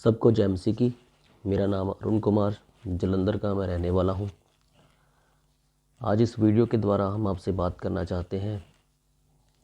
सबको जय मसीह की। मेरा नाम अरुण कुमार जलंधर का मैं रहने वाला हूँ। आज इस वीडियो के द्वारा हम आपसे बात करना चाहते हैं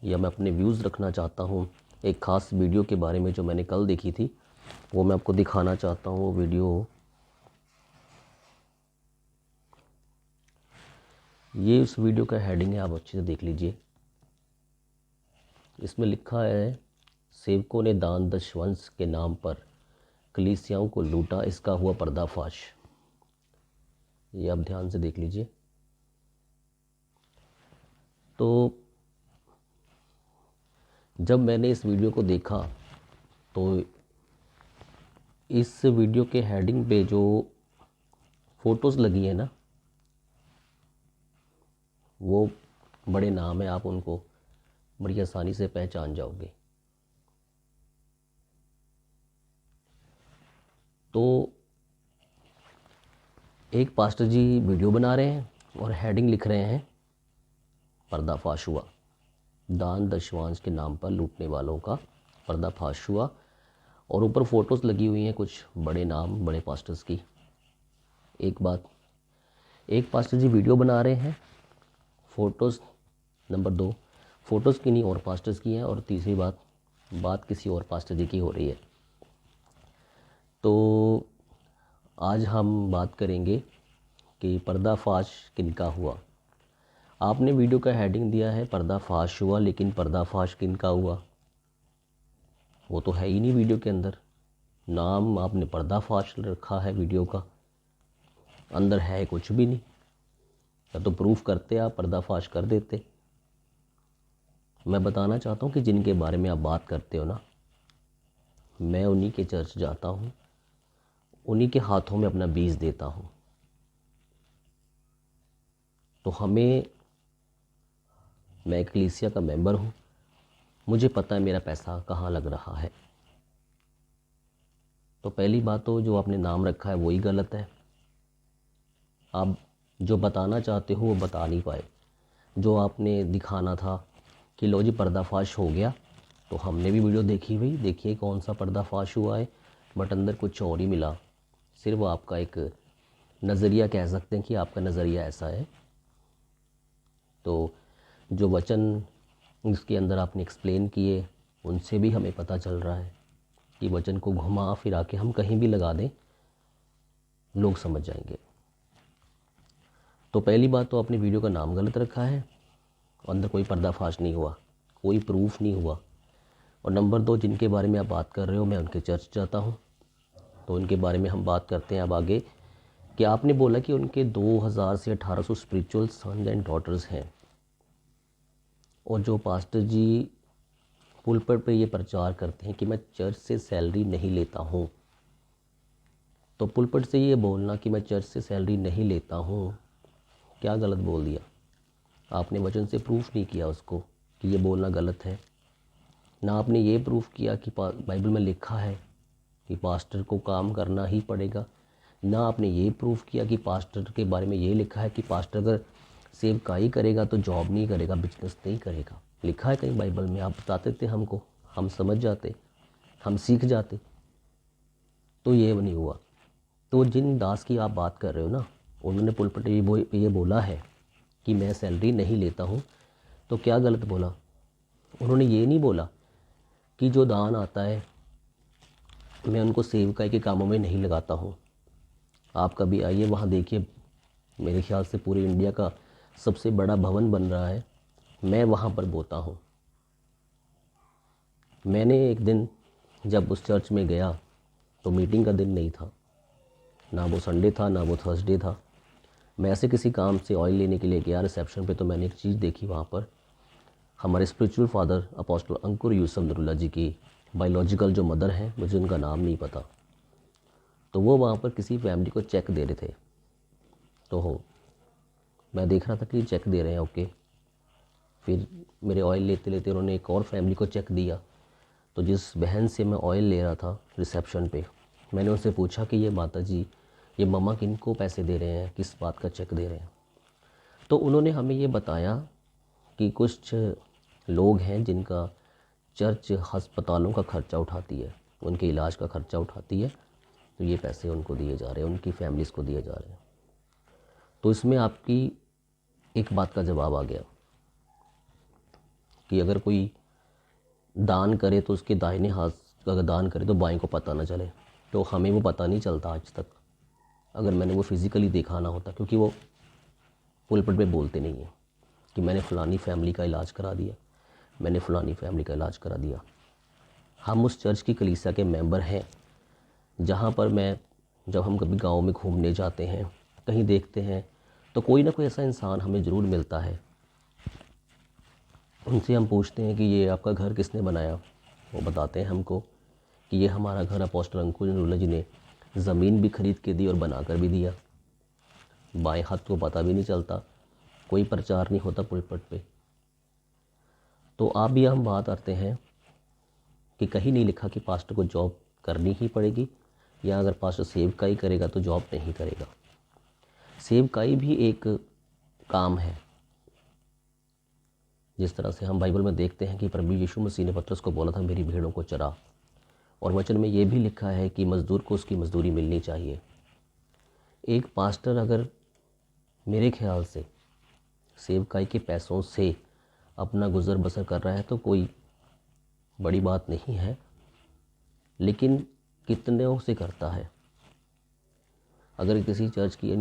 या मैं अपने व्यूज़ रखना चाहता हूँ एक ख़ास वीडियो के बारे में जो मैंने कल देखी थी। वो मैं आपको दिखाना चाहता हूँ। वो वीडियो ये उस वीडियो का हेडिंग है, आप अच्छे से देख लीजिए। इसमें लिखा है, सेवकों ने दान दशवंश के नाम पर कलीसियाओं को लूटा, इसका हुआ पर्दाफाश। ये आप ध्यान से देख लीजिए। तो जब मैंने इस वीडियो को देखा तो इस वीडियो के हेडिंग पे जो फ़ोटोज़ लगी है ना, वो बड़े नाम है, आप उनको बड़ी आसानी से पहचान जाओगे। तो एक पास्टर जी वीडियो बना रहे हैं और हेडिंग लिख रहे हैं, पर्दाफाश हुआ, दान दशवांश के नाम पर लूटने वालों का पर्दाफाश हुआ। और ऊपर फ़ोटोज़ लगी हुई हैं कुछ बड़े नाम, बड़े पास्टर्स की। एक पास्टर जी वीडियो बना रहे हैं, फ़ोटोज़ नंबर 2 फ़ोटोज़ की नहीं और पास्टर्स की हैं, और तीसरी बात किसी और पास्टर जी की हो रही है। तो आज हम बात करेंगे कि पर्दाफाश किनका हुआ। आपने वीडियो का हेडिंग दिया है पर्दाफाश हुआ, लेकिन पर्दाफाश किनका हुआ वो तो है ही नहीं वीडियो के अंदर। नाम आपने पर्दाफाश रखा है, वीडियो का अंदर है कुछ भी नहीं। या तो प्रूफ करते, आप पर्दाफाश कर देते। मैं बताना चाहता हूँ कि जिनके बारे में आप बात करते हो ना, मैं उन्हीं के चर्च जाता हूँ, उन्हीं के हाथों में अपना बीज देता हूँ। तो मैं एक कलीसिया का मेंबर हूँ, मुझे पता है मेरा पैसा कहाँ लग रहा है। तो पहली बात तो जो आपने नाम रखा है वही गलत है। आप जो बताना चाहते हो वो बता नहीं पाए। जो आपने दिखाना था कि लो जी पर्दाफाश हो गया, तो हमने भी वीडियो देखी भाई, देखिए कौन सा पर्दाफाश हुआ है, बट अंदर कुछ और ही मिला। सिर्फ आपका एक नज़रिया कह सकते हैं कि आपका नज़रिया ऐसा है। तो जो वचन इसके अंदर आपने एक्सप्लेन किए, उनसे भी हमें पता चल रहा है कि वचन को घुमा फिरा के हम कहीं भी लगा दें, लोग समझ जाएंगे। तो पहली बात तो आपने वीडियो का नाम गलत रखा है, अंदर कोई पर्दाफाश नहीं हुआ, कोई प्रूफ नहीं हुआ। और नंबर 2, जिनके बारे में आप बात कर रहे हो, मैं उनके चर्च जाता हूँ, तो उनके बारे में हम बात करते हैं अब आगे। कि आपने बोला कि उनके 2000 से 1800 स्पिरिचुअल सन्स एंड डॉटर्स हैं, और जो पास्टर जी पुलपट पे ये प्रचार करते हैं कि मैं चर्च से सैलरी नहीं लेता हूँ, तो पुलपट से ये बोलना कि मैं चर्च से सैलरी नहीं लेता हूँ, क्या गलत बोल दिया? आपने वचन से प्रूफ नहीं किया उसको कि ये बोलना गलत है। ना आपने ये प्रूफ किया कि बाइबल में लिखा है कि पास्टर को काम करना ही पड़ेगा। ना आपने ये प्रूफ किया कि पास्टर के बारे में ये लिखा है कि पास्टर अगर सेवकाई करेगा तो जॉब नहीं करेगा, बिजनेस नहीं करेगा। लिखा है कहीं बाइबल में? आप बताते थे हमको, हम समझ जाते, हम सीख जाते। तो ये नहीं हुआ। तो जिन दास की आप बात कर रहे हो ना, उन्होंने पुलपट ये बोला है कि मैं सैलरी नहीं लेता हूँ, तो क्या गलत बोला? उन्होंने ये नहीं बोला कि जो दान आता है मैं उनको सेवकाई के कामों में नहीं लगाता हूँ। आप कभी आइए वहाँ देखिए, मेरे ख्याल से पूरे इंडिया का सबसे बड़ा भवन बन रहा है, मैं वहाँ पर बोता हूँ। मैंने एक दिन जब उस चर्च में गया तो मीटिंग का दिन नहीं था, ना वो संडे था ना वो थर्सडे था। मैं ऐसे किसी काम से ऑयल लेने के लिए गया रिसेप्शन पे, तो मैंने एक चीज़ देखी वहाँ पर, हमारे स्पिरिचुअल फादर अपोस्टल अंकुर यूसुफ नरूल्ला जी की बायोलॉजिकल जो मदर हैं, मुझे उनका नाम नहीं पता, तो वो वहाँ पर किसी फैमिली को चेक दे रहे थे। तो मैं देख रहा था कि चेक दे रहे हैं, ओके। फिर मेरे ऑयल लेते लेते उन्होंने एक और फैमिली को चेक दिया। तो जिस बहन से मैं ऑयल ले रहा था रिसेप्शन पे, मैंने उनसे पूछा कि ये माता जी, ये मम्मा किन को पैसे दे रहे हैं, किस बात का चेक दे रहे हैं? तो उन्होंने हमें ये बताया कि कुछ लोग हैं जिनका चर्च अस्पतालों का खर्चा उठाती है, उनके इलाज का खर्चा उठाती है, तो ये पैसे उनको दिए जा रहे हैं, उनकी फैमिलीज़ को दिए जा रहे हैं। तो इसमें आपकी एक बात का जवाब आ गया कि अगर कोई दान करे तो उसके दाहिने हाथ का अगर दान करे तो बाएं को पता ना चले। तो हमें वो पता नहीं चलता आज तक, अगर मैंने वो फिज़िकली देखा ना होता, क्योंकि वो पुलपट पे बोलते नहीं हैं कि मैंने फ़लानी फैमिली का इलाज करा दिया, मैंने फ़लानी फैमिली का इलाज करा दिया। हम उस चर्च की कलीसिया के मेंबर हैं जहाँ पर जब हम कभी गांव में घूमने जाते हैं, कहीं देखते हैं, तो कोई ना कोई ऐसा इंसान हमें ज़रूर मिलता है। उनसे हम पूछते हैं कि ये आपका घर किसने बनाया। वो बताते हैं हमको कि ये हमारा घर अपोस्टल अंकुर नूल्ला जी ने ज़मीन भी खरीद के दी और बना कर भी दिया। बाएं हाथ को पता भी नहीं चलता, कोई प्रचार नहीं होता पुलपट पे। तो आप भी हम बात करते हैं कि कहीं नहीं लिखा कि पास्टर को जॉब करनी ही पड़ेगी, या अगर पास्टर सेवकाई करेगा तो जॉब नहीं करेगा। सेवकाई भी एक काम है। जिस तरह से हम बाइबल में देखते हैं कि प्रभु यीशु मसीह ने पतरस को बोला था मेरी भेड़ों को चरा, और वचन में ये भी लिखा है कि मज़दूर को उसकी मज़दूरी मिलनी चाहिए। एक पास्टर अगर मेरे ख्याल से सेवकाई के पैसों से अपना गुज़र बसर कर रहा है तो कोई बड़ी बात नहीं है, लेकिन कितने से करता है। अगर किसी चर्च की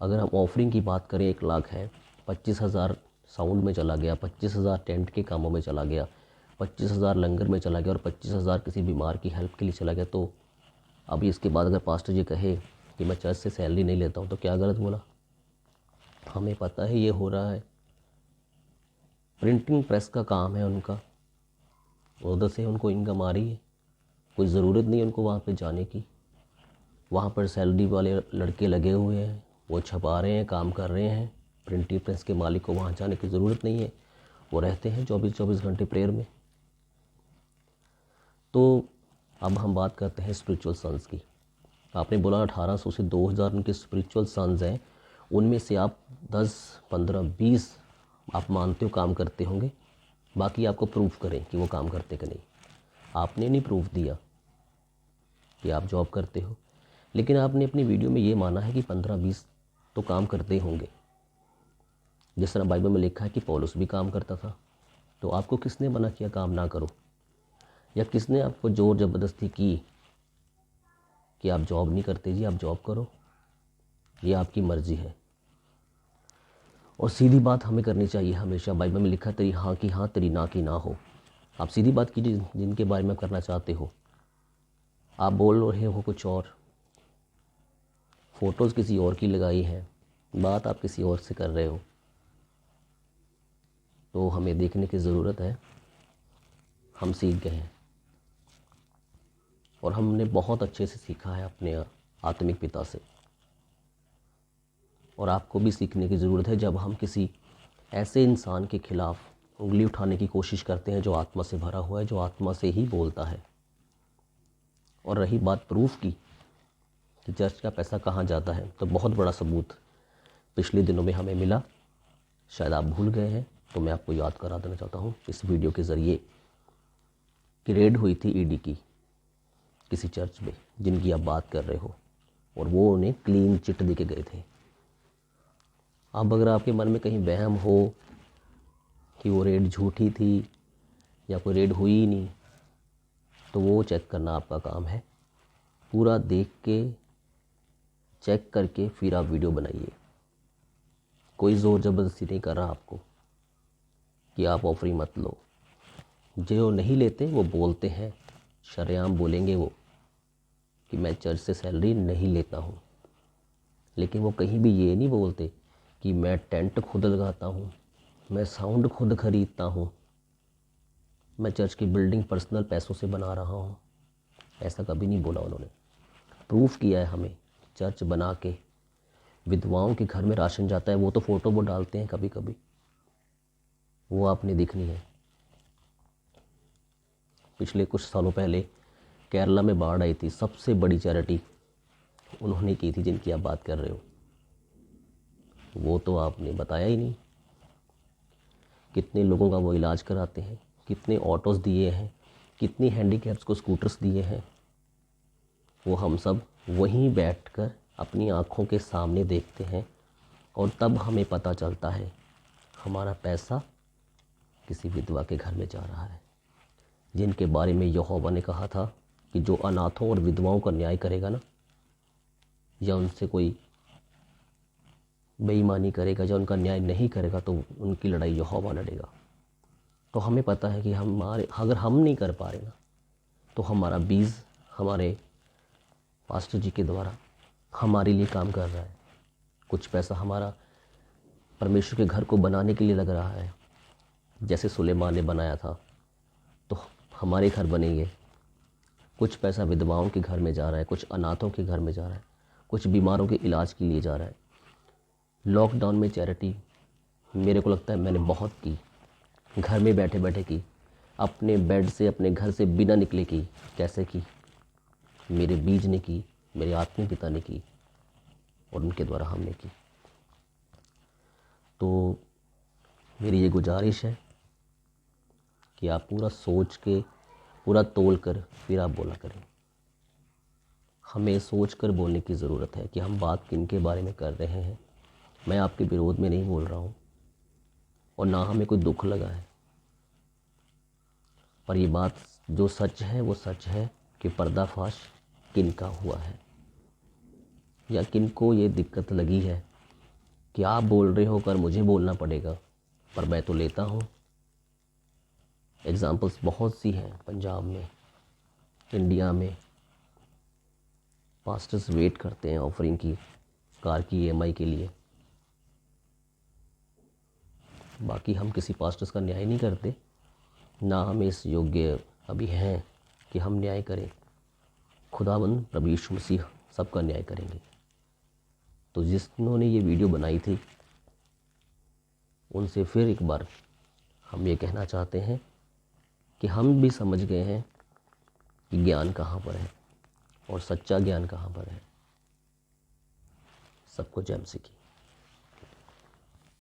अगर हम ऑफरिंग की बात करें 1 लाख है, 25,000 साउंड में चला गया, 25,000 टेंट के कामों में चला गया, 25,000 लंगर में चला गया और 25,000 किसी बीमार की हेल्प के लिए चला गया, तो अभी इसके बाद अगर पास्टर जी कहे कि मैं चर्च से सैलरी नहीं लेता हूँ तो क्या गलत बोला। हमें पता है ये हो रहा है, प्रिंटिंग प्रेस का काम है उनका, उधर से उनको इनकम आ रही है, कोई ज़रूरत नहीं उनको वहाँ पे जाने की। वहाँ पर सैलरी वाले लड़के लगे हुए हैं, वो छपा रहे हैं, काम कर रहे हैं। प्रिंटिंग प्रेस के मालिक को वहाँ जाने की ज़रूरत नहीं है, वो रहते हैं 24-24 घंटे प्रेयर में। तो अब हम बात करते हैं स्पिरिचुअल सन्स की। आपने बोला 1800 से 2000 उनके स्पिरिचुअल सन्स हैं, उनमें से आप 10, 15, 20 आप मानते हो काम करते होंगे, बाकी आपको प्रूफ करें कि वो काम करते कि नहीं। आपने नहीं प्रूफ दिया कि आप जॉब करते हो, लेकिन आपने अपनी वीडियो में ये माना है कि 15-20 तो काम करते होंगे। जिस तरह बाइबल में लिखा है कि पौलुस भी काम करता था। तो आपको किसने मना किया काम ना करो, या किसने आपको ज़ोर ज़बरदस्ती की कि आप जॉब नहीं करते? जी आप जॉब करो, ये आपकी मर्ज़ी है। और सीधी बात हमें करनी चाहिए हमेशा। बाइबल में लिखा तेरी हाँ की हाँ, तेरी ना की ना हो। आप सीधी बात कीजिए जिनके बारे में करना चाहते हो। आप बोल रहे हो कुछ और, फ़ोटोज़ किसी और की लगाई हैं, बात आप किसी और से कर रहे हो, तो हमें देखने की ज़रूरत है। हम सीख गए हैं और हमने बहुत अच्छे से सीखा है अपने आत्मिक पिता से, और आपको भी सीखने की ज़रूरत है। जब हम किसी ऐसे इंसान के खिलाफ़ उंगली उठाने की कोशिश करते हैं जो आत्मा से भरा हुआ है, जो आत्मा से ही बोलता है। और रही बात प्रूफ की कि चर्च का पैसा कहाँ जाता है, तो बहुत बड़ा सबूत पिछले दिनों में हमें मिला। शायद आप भूल गए हैं, तो मैं आपको याद करा देना चाहता हूँ इस वीडियो के ज़रिए कि रेड हुई थी ईडी की किसी चर्च में जिनकी आप बात कर रहे हो, और वो उन्हें क्लीन चिट दे के गए थे। अब अगर आपके मन में कहीं वहम हो कि वो रेड झूठी थी या कोई रेड हुई ही नहीं, तो वो चेक करना आपका काम है। पूरा देख के चेक करके फिर आप वीडियो बनाइए। कोई ज़ोर ज़बरदस्ती नहीं कर रहा आपको कि आप ऑफरिंग मत लो। जो नहीं लेते वो बोलते हैं, शरेआम बोलेंगे वो कि मैं चर्च से सैलरी नहीं लेता हूँ, लेकिन वो कहीं भी ये नहीं बोलते कि मैं टेंट खुद लगाता हूँ, मैं साउंड खुद खरीदता हूँ, मैं चर्च की बिल्डिंग पर्सनल पैसों से बना रहा हूँ। ऐसा कभी नहीं बोला उन्होंने। प्रूफ किया है हमें, चर्च बना के विधवाओं के घर में राशन जाता है, वो तो फ़ोटो वो डालते हैं कभी कभी, वो आपने देखनी है। पिछले कुछ सालों पहले केरला में बाढ़ आई थी, सबसे बड़ी चैरिटी उन्होंने की थी जिनकी आप बात कर रहे हो, वो तो आपने बताया ही नहीं। कितने लोगों का वो इलाज कराते हैं, कितने ऑटोज़ दिए हैं, कितनी हैंडीकैप्स को स्कूटर्स दिए हैं। वो हम सब वहीं बैठकर अपनी आँखों के सामने देखते हैं और तब हमें पता चलता है हमारा पैसा किसी विधवा के घर में जा रहा है, जिनके बारे में यहोवा ने कहा था कि जो अनाथों और विधवाओं का न्याय करेगा ना, या उनसे कोई बेईमानी करेगा या उनका न्याय नहीं करेगा, तो उनकी लड़ाई यहोवा लड़ेगा। तो हमें पता है कि अगर हम नहीं कर पा रहे ना, तो हमारा बीज हमारे पास्टर जी के द्वारा हमारे लिए काम कर रहा है। कुछ पैसा हमारा परमेश्वर के घर को बनाने के लिए लग रहा है, जैसे सुलेमान ने बनाया था, तो हमारे घर बनेंगे। कुछ पैसा विधवाओं के घर में जा रहा है, कुछ अनाथों के घर में जा रहा है, कुछ बीमारों के इलाज के लिए जा रहा है। लॉकडाउन में चैरिटी मेरे को लगता है मैंने बहुत की, घर में बैठे बैठे की, अपने बेड से अपने घर से बिना निकले की। कैसे की? मेरे बीज ने की, मेरे आत्मिक पिता ने की और उनके द्वारा हमने की। तो मेरी ये गुजारिश है कि आप पूरा सोच के, पूरा तोल कर फिर आप बोला करें। हमें सोच कर बोलने की ज़रूरत है कि हम बात किन के बारे में कर रहे हैं। मैं आपके विरोध में नहीं बोल रहा हूँ और ना हमें कोई दुख लगा है, पर ये बात जो सच है वो सच है कि पर्दाफाश किन का हुआ है, या किन को ये दिक्कत लगी है कि आप बोल रहे हो कर मुझे बोलना पड़ेगा, पर मैं तो लेता हूँ। एग्ज़ाम्पल्स बहुत सी हैं पंजाब में, इंडिया में। पास्टर्स वेट करते हैं ऑफरिंग की, कार की EMI के लिए। बाकी हम किसी पास्टर्स का न्याय नहीं करते, ना हम इस योग्य अभी हैं कि हम न्याय करें। खुदाबंद प्रभु यीशु मसीह सबका न्याय करेंगे। तो जिन्होंने ये वीडियो बनाई थी उनसे फिर एक बार हम ये कहना चाहते हैं कि हम भी समझ गए हैं कि ज्ञान कहाँ पर है और सच्चा ज्ञान कहाँ पर है। सबको जय मसीह की।